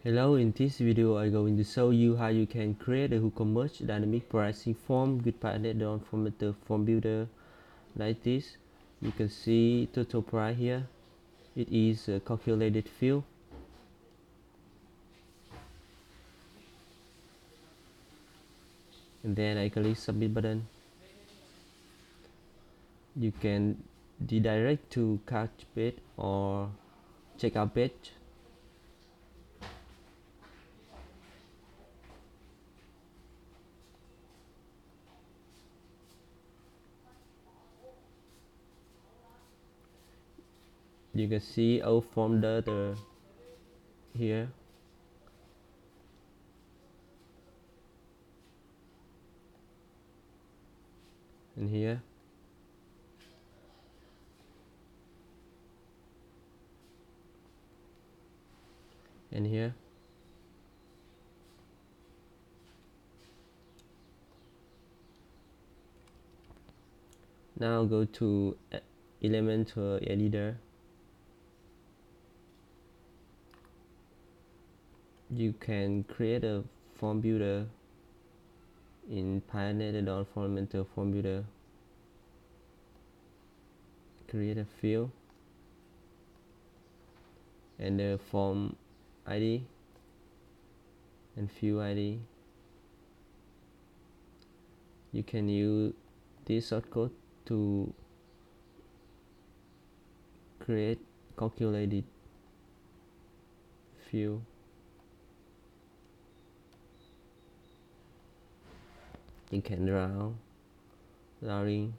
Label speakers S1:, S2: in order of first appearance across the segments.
S1: Hello, in this video I'm going to show you how you can create a WooCommerce dynamic pricing form with Piotnet Addons formatter form builder like this. You can see total price here. It is a calculated field. And then I click submit button. You can redirect to cart page or checkout page. You can see our form data here. And here. And here. Now go to Elementor editor. You can create a form builder in Piotnet Addons Elementor form builder. Create a field and the form ID and field ID. You can use this shortcode to create calculated field. You can routing.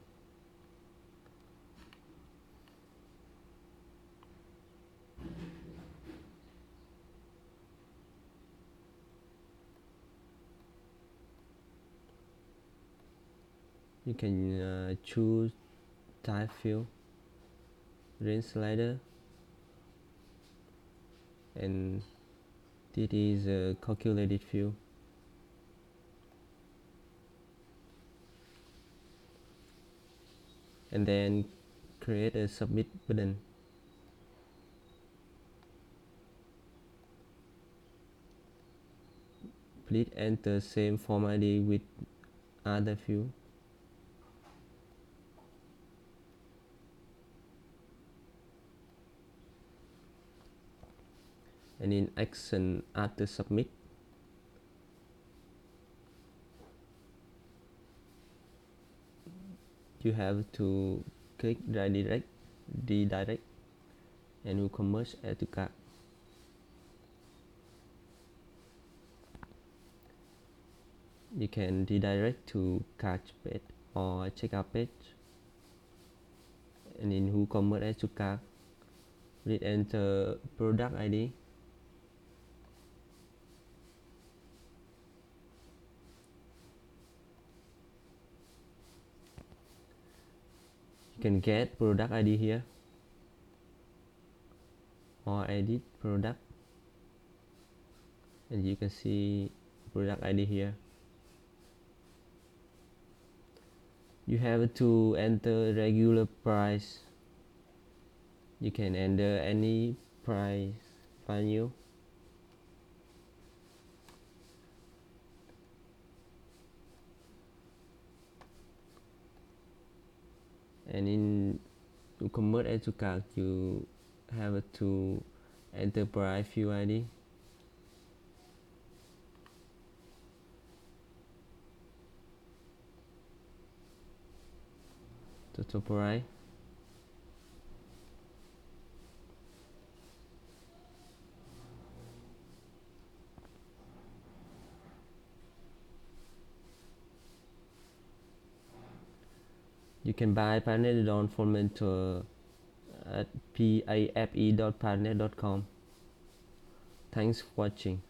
S1: You can choose type field, range slider, and this is a calculated field. And then create a submit button. Please enter same form ID with other field. And in action after submit, you have to click redirect, and WooCommerce add to cart. You can redirect to cart page or checkout page. And in WooCommerce add to cart, please enter product ID. You can get product ID here or edit product, and you can see product ID here. You have to enter regular price. You can enter any price value. And in WooCommerce add to cart, you have to enter price field ID. Total price. You can buy Piotnet Addons for Mentor at pafe.piotnet.com. Thanks for watching.